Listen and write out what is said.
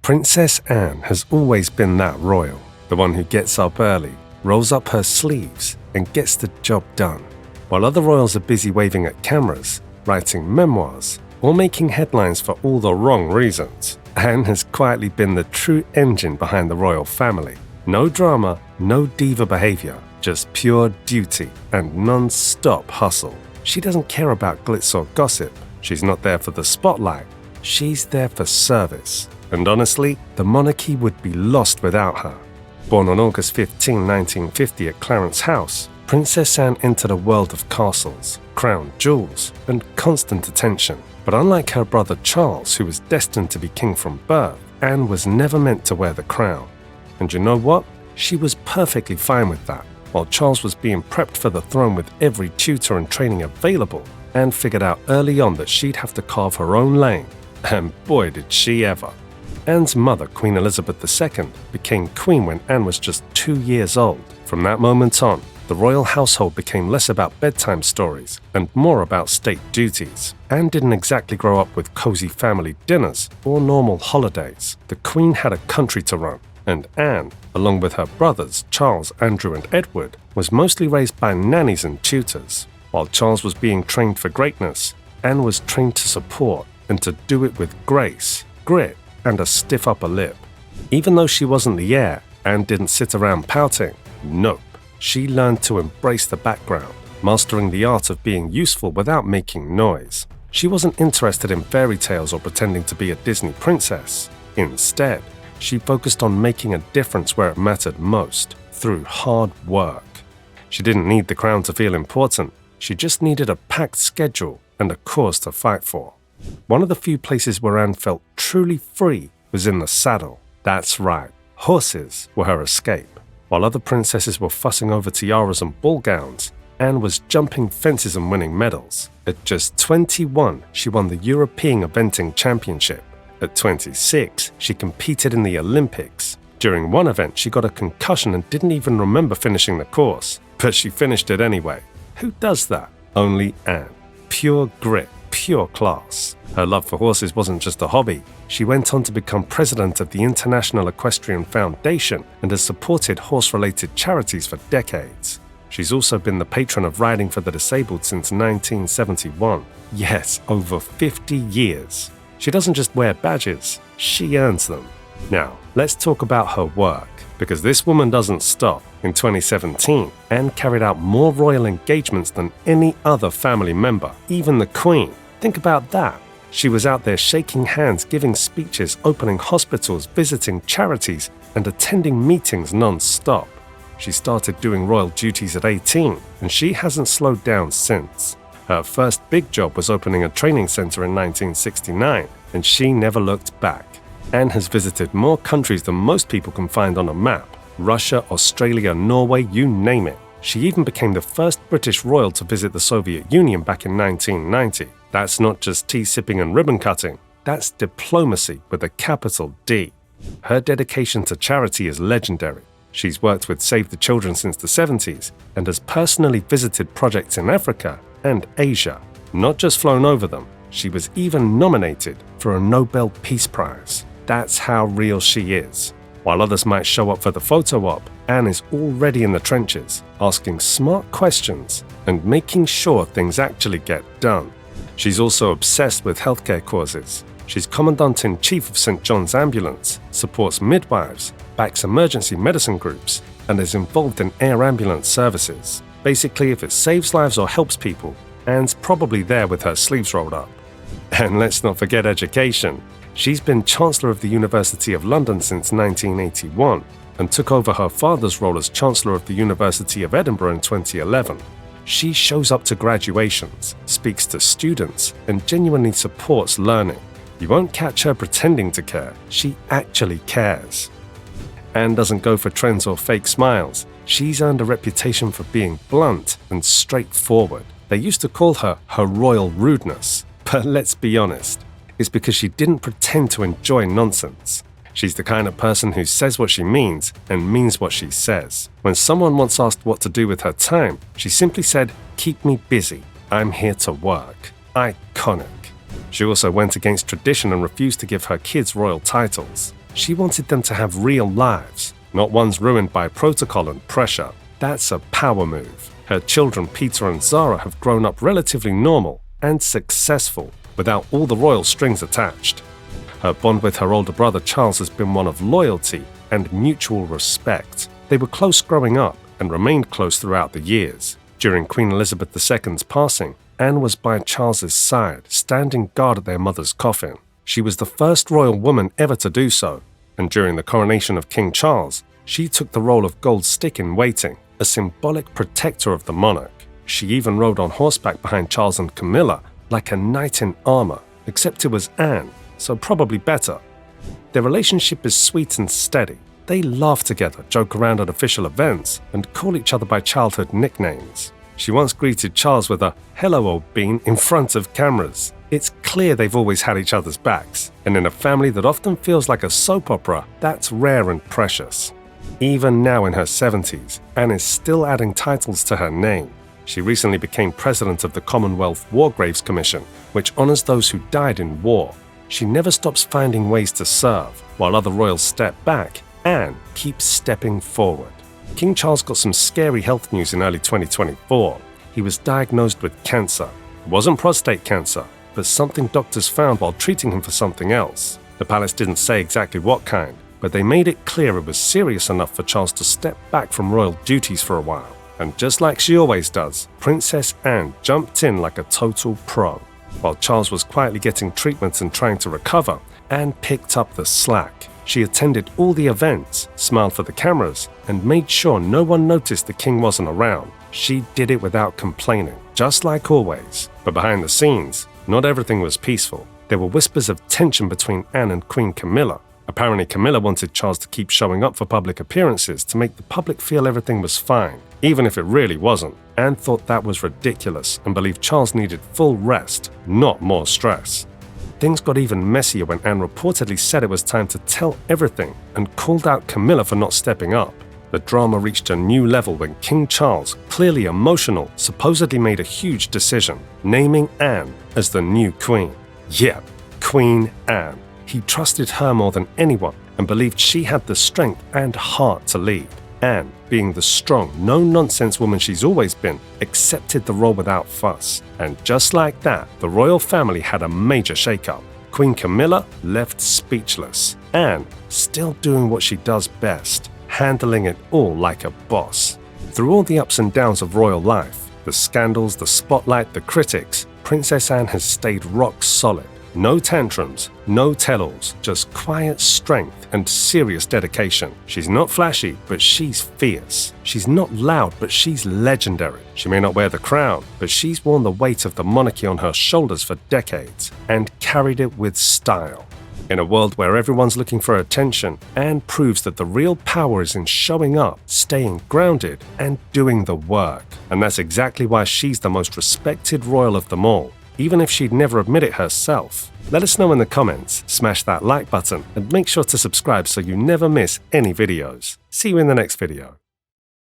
Princess Anne has always been that royal, the one who gets up early, rolls up her sleeves, and gets the job done. While other royals are busy waving at cameras, writing memoirs, or making headlines for all the wrong reasons, Anne has quietly been the true engine behind the royal family. No drama, no diva behavior, just pure duty and non-stop hustle. She doesn't care about glitz or gossip. She's not there for the spotlight. She's there for service. And honestly, the monarchy would be lost without her. Born on August 15, 1950 at Clarence House, Princess Anne entered a world of castles, crown jewels, and constant attention. But unlike her brother Charles, who was destined to be king from birth, Anne was never meant to wear the crown. And you know what? She was perfectly fine with that. While Charles was being prepped for the throne with every tutor and training available, Anne figured out early on that she'd have to carve her own lane. And boy did she ever. Anne's mother, Queen Elizabeth II, became queen when Anne was just 2 years old. From that moment on, the royal household became less about bedtime stories and more about state duties. Anne didn't exactly grow up with cozy family dinners or normal holidays. The Queen had a country to run, and Anne, along with her brothers Charles, Andrew, and Edward, was mostly raised by nannies and tutors. While Charles was being trained for greatness, Anne was trained to support and to do it with grace, grit, and a stiff upper lip. Even though she wasn't the heir, Anne didn't sit around pouting. Nope. She learned to embrace the background, mastering the art of being useful without making noise. She wasn't interested in fairy tales or pretending to be a Disney princess. Instead, she focused on making a difference where it mattered most, through hard work. She didn't need the crown to feel important. She just needed a packed schedule and a cause to fight for. One of the few places where Anne felt truly free was in the saddle. That's right, horses were her escape. While other princesses were fussing over tiaras and ball gowns, Anne was jumping fences and winning medals. At just 21, she won the European Eventing Championship. At 26, she competed in the Olympics. During one event, she got a concussion and didn't even remember finishing the course. But she finished it anyway. Who does that? Only Anne. Pure grit. Pure class. Her love for horses wasn't just a hobby. She went on to become president of the International Equestrian Foundation and has supported horse-related charities for decades. She's also been the patron of riding for the disabled since 1971. Yes, over 50 years. She doesn't just wear badges, she earns them. Now, let's talk about her work, because this woman doesn't stop. In 2017, Anne carried out more royal engagements than any other family member, even the Queen. Think about that. She was out there shaking hands, giving speeches, opening hospitals, visiting charities, and attending meetings non-stop. She started doing royal duties at 18, and she hasn't slowed down since. Her first big job was opening a training center in 1969, and she never looked back. Anne has visited more countries than most people can find on a map. Russia, Australia, Norway, you name it. She even became the first British royal to visit the Soviet Union back in 1990. That's not just tea-sipping and ribbon-cutting. That's diplomacy with a capital D. Her dedication to charity is legendary. She's worked with Save the Children since the 70s and has personally visited projects in Africa and Asia. Not just flown over them, she was even nominated for a Nobel Peace Prize. That's how real she is. While others might show up for the photo op, Anne is already in the trenches, asking smart questions and making sure things actually get done. She's also obsessed with healthcare causes. She's Commandant-in-Chief of St. John's Ambulance, supports midwives, backs emergency medicine groups, and is involved in air ambulance services. Basically, if it saves lives or helps people, Anne's probably there with her sleeves rolled up. And let's not forget education. She's been Chancellor of the University of London since 1981 and took over her father's role as Chancellor of the University of Edinburgh in 2011. She shows up to graduations, speaks to students, and genuinely supports learning. You won't catch her pretending to care. She actually cares. Anne doesn't go for trends or fake smiles. She's earned a reputation for being blunt and straightforward. They used to call her royal rudeness. But let's be honest, it's because she didn't pretend to enjoy nonsense. She's the kind of person who says what she means and means what she says. When someone once asked what to do with her time, she simply said, "Keep me busy. I'm here to work." Iconic. She also went against tradition and refused to give her kids royal titles. She wanted them to have real lives, not ones ruined by protocol and pressure. That's a power move. Her children Peter and Zara have grown up relatively normal and successful without all the royal strings attached. Her bond with her older brother Charles has been one of loyalty and mutual respect. They were close growing up and remained close throughout the years. During Queen Elizabeth II's passing, Anne was by Charles's side, standing guard at their mother's coffin. She was the first royal woman ever to do so, and during the coronation of King Charles, she took the role of gold stick in waiting, a symbolic protector of the monarch. She even rode on horseback behind Charles and Camilla like a knight in armor, except it was Anne, so probably better. Their relationship is sweet and steady. They laugh together, joke around at official events, and call each other by childhood nicknames. She once greeted Charles with a "Hello, old bean" in front of cameras. It's clear they've always had each other's backs, and in a family that often feels like a soap opera, that's rare and precious. Even now in her 70s, Anne is still adding titles to her name. She recently became president of the Commonwealth War Graves Commission, which honors those who died in war. She never stops finding ways to serve. While other royals step back, Anne keeps stepping forward. King Charles got some scary health news in early 2024. He was diagnosed with cancer. It wasn't prostate cancer, but something doctors found while treating him for something else. The palace didn't say exactly what kind, but they made it clear it was serious enough for Charles to step back from royal duties for a while. And just like she always does, Princess Anne jumped in like a total pro. While Charles was quietly getting treatments and trying to recover, Anne picked up the slack. She attended all the events, smiled for the cameras, and made sure no one noticed the king wasn't around. She did it without complaining, just like always. But behind the scenes, not everything was peaceful. There were whispers of tension between Anne and Queen Camilla. Apparently, Camilla wanted Charles to keep showing up for public appearances to make the public feel everything was fine, even if it really wasn't. Anne thought that was ridiculous and believed Charles needed full rest, not more stress. Things got even messier when Anne reportedly said it was time to tell everything and called out Camilla for not stepping up. The drama reached a new level when King Charles, clearly emotional, supposedly made a huge decision, naming Anne as the new queen. Yep, Queen Anne. He trusted her more than anyone and believed she had the strength and heart to lead. Anne, being the strong, no-nonsense woman she's always been, accepted the role without fuss. And just like that, the royal family had a major shakeup. Queen Camilla left speechless. Anne, still doing what she does best, handling it all like a boss. Through all the ups and downs of royal life, the scandals, the spotlight, the critics, Princess Anne has stayed rock solid. No tantrums, no tell-alls, just quiet strength and serious dedication. She's not flashy, but she's fierce. She's not loud, but she's legendary. She may not wear the crown, but she's worn the weight of the monarchy on her shoulders for decades and carried it with style. In a world where everyone's looking for attention, Anne proves that the real power is in showing up, staying grounded, and doing the work. And that's exactly why she's the most respected royal of them all, even if she'd never admit it herself. Let us know in the comments, smash that like button, and make sure to subscribe so you never miss any videos. See you in the next video.